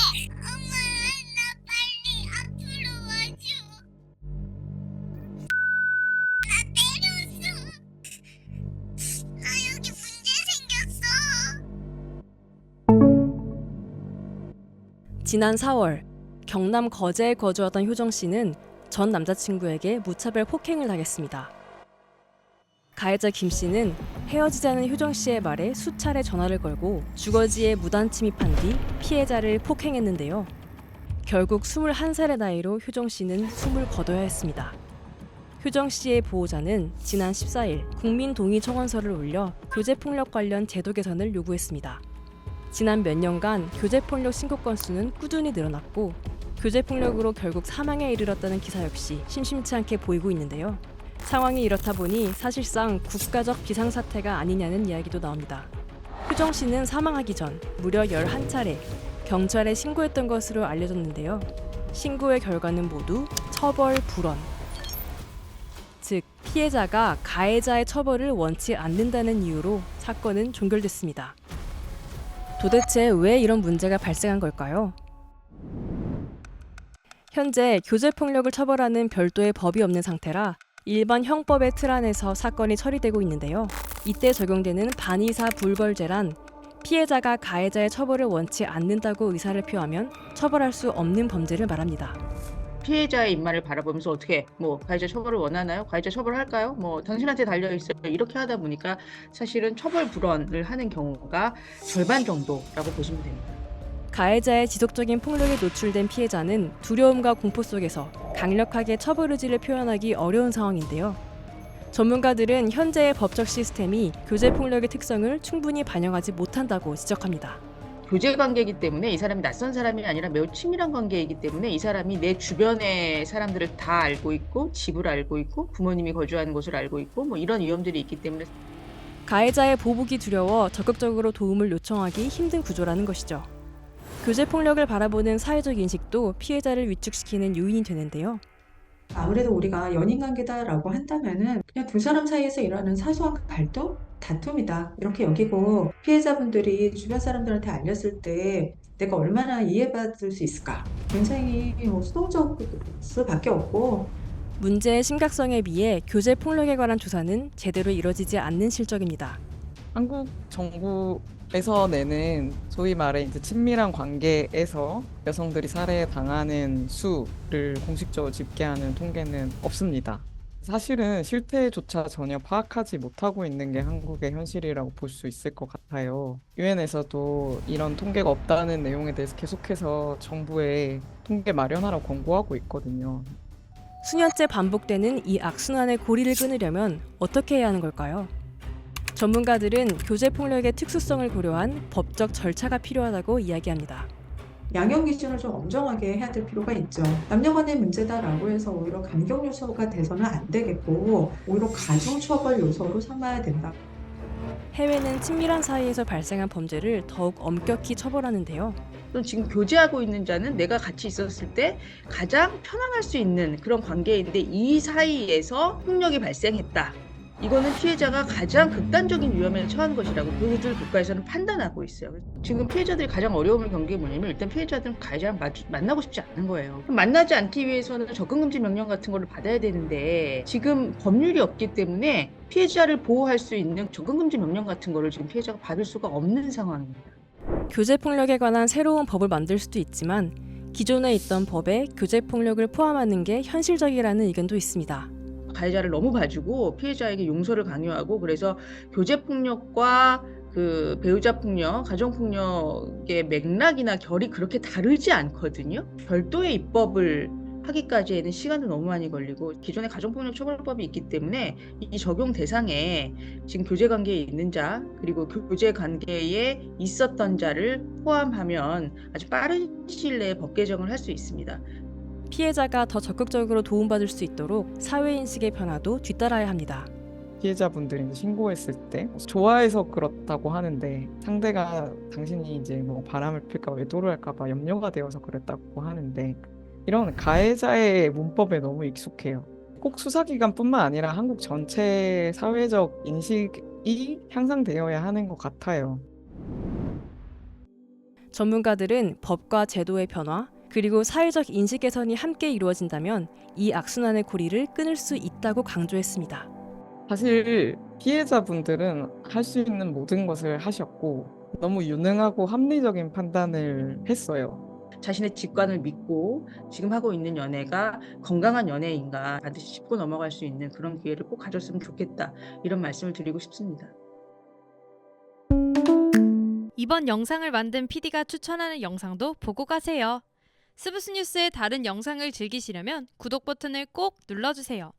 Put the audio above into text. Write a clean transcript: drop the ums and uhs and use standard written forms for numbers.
엄마, 나 빨리 앞으로 와줘. 나 때렸어. 나 여기 문제 생겼어. 지난 4월 경남 거제에 거주하던 효정 씨는 전 남자친구에게 무차별 폭행을 당했습니다. 가해자 김 씨는 헤어지자는 효정 씨의 말에 수차례 전화를 걸고 주거지에 무단 침입한 뒤 피해자를 폭행했는데요. 결국 21살의 나이로 효정 씨는 숨을 거둬야 했습니다. 효정 씨의 보호자는 지난 14일 국민동의청원서를 올려 교제폭력 관련 제도 개선을 요구했습니다. 지난 몇 년간 교제폭력 신고 건수는 꾸준히 늘어났고 교제폭력으로 결국 사망에 이르렀다는 기사 역시 심심치 않게 보이고 있는데요. 상황이 이렇다 보니 사실상 국가적 비상사태가 아니냐는 이야기도 나옵니다. 효정 씨는 사망하기 전 무려 11차례 경찰에 신고했던 것으로 알려졌는데요. 신고의 결과는 모두 처벌 불원. 즉, 피해자가 가해자의 처벌을 원치 않는다는 이유로 사건은 종결됐습니다. 도대체 왜 이런 문제가 발생한 걸까요? 현재 교제폭력을 처벌하는 별도의 법이 없는 상태라 일반 형법의 틀 안에서 사건이 처리되고 있는데요. 이때 적용되는 반의사 불벌죄란 피해자가 가해자의 처벌을 원치 않는다고 의사를 표하면 처벌할 수 없는 범죄를 말합니다. 피해자의 입맛을 바라보면서 어떻게 가해자 처벌을 원하나요? 가해자 처벌할까요? 당신한테 달려있어요. 이렇게 하다 보니까 사실은 처벌 불원을 하는 경우가 절반 정도라고 보시면 됩니다. 가해자의 지속적인 폭력에 노출된 피해자는 두려움과 공포 속에서 강력하게 처벌 의지를 표현하기 어려운 상황인데요. 전문가들은 현재의 법적 시스템이 교제폭력의 특성을 충분히 반영하지 못한다고 지적합니다. 교제 관계이기 때문에 이 사람이 낯선 사람이 아니라 매우 친밀한 관계이기 때문에 이 사람이 내 주변의 사람들을 다 알고 있고 집을 알고 있고 부모님이 거주하는 곳을 알고 있고 이런 위험들이 있기 때문에 가해자의 보복이 두려워 적극적으로 도움을 요청하기 힘든 구조라는 것이죠. 교제폭력을 바라보는 사회적 인식도 피해자를 위축시키는 요인이 되는데요. 아무래도 우리가 연인 관계다라고 한다면은 그냥 두 사람 사이에서 일어나는 사소한 갈등, 다툼이다 이렇게 여기고 피해자분들이 주변 사람들한테 알렸을 때 내가 얼마나 이해받을 수 있을까? 굉장히 수동적일 수밖에 없고 문제의 심각성에 비해 교제폭력에 관한 조사는 제대로 이뤄지지 않는 실적입니다. 한국 정부에서 내는 소위 말해 이제 친밀한 관계에서 여성들이 살해당하는 수를 공식적으로 집계하는 통계는 없습니다. 사실은 실태조차 전혀 파악하지 못하고 있는 게 한국의 현실이라고 볼 수 있을 것 같아요. 유엔에서도 이런 통계가 없다는 내용에 대해서 계속해서 정부에 통계 마련하라고 권고하고 있거든요. 수년째 반복되는 이 악순환의 고리를 끊으려면 어떻게 해야 하는 걸까요? 전문가들은 교제폭력의 특수성을 고려한 법적 절차가 필요하다고 이야기합니다. 양형 기준을 좀 엄정하게 해야 될 필요가 있죠. 남녀 간의 문제다라고 해서 오히려 감경 요소가 돼서는 안 되겠고 오히려 가중 처벌 요소로 삼아야 된다. 해외는 친밀한 사이에서 발생한 범죄를 더욱 엄격히 처벌하는데요. 또 지금 교제하고 있는 자는 내가 같이 있었을 때 가장 편안할 수 있는 그런 관계인데 이 사이에서 폭력이 발생했다. 이거는 피해자가 가장 극단적인 위험에 처한 것이라고 그들 국가에서는 판단하고 있어요. 지금 피해자들이 가장 어려움을 겪는 게 뭐냐면 일단 피해자들은 가해자랑 만나고 싶지 않은 거예요. 만나지 않기 위해서는 접근금지 명령 같은 거를 받아야 되는데 지금 법률이 없기 때문에 피해자를 보호할 수 있는 접근금지 명령 같은 거를 지금 피해자가 받을 수가 없는 상황입니다. 교제폭력에 관한 새로운 법을 만들 수도 있지만 기존에 있던 법에 교제폭력을 포함하는 게 현실적이라는 의견도 있습니다. 가해자를 너무 봐주고 피해자에게 용서를 강요하고 그래서 교제폭력과 그 배우자 폭력, 가정폭력의 맥락이나 결이 그렇게 다르지 않거든요. 별도의 입법을 하기까지에는 시간도 너무 많이 걸리고 기존의 가정폭력 처벌법이 있기 때문에 이 적용 대상에 지금 교제 관계에 있는 자 그리고 교제 관계에 있었던 자를 포함하면 아주 빠른 시일 내에 법 개정을 할 수 있습니다. 피해자가 더 적극적으로 도움받을 수 있도록 사회인식의 변화도 뒤따라야 합니다. 피해자분들이 이제 신고했을 때 좋아해서 그렇다고 하는데 상대가 당신이 이제 바람을 필까 봐 외도를 할까 봐 염려가 되어서 그랬다고 하는데 이런 가해자의 문법에 너무 익숙해요. 꼭 수사기관뿐만 아니라 한국 전체 사회적 인식이 향상되어야 하는 것 같아요. 전문가들은 법과 제도의 변화, 그리고 사회적 인식 개선이 함께 이루어진다면 이 악순환의 고리를 끊을 수 있다고 강조했습니다. 사실 피해자분들은 할 수 있는 모든 것을 하셨고 너무 유능하고 합리적인 판단을 했어요. 자신의 직관을 믿고 지금 하고 있는 연애가 건강한 연애인가 반드시 짚고 넘어갈 수 있는 그런 기회를 꼭 가졌으면 좋겠다. 이런 말씀을 드리고 싶습니다. 이번 영상을 만든 PD가 추천하는 영상도 보고 가세요. 스브스 뉴스의 다른 영상을 즐기시려면 구독 버튼을 꼭 눌러주세요.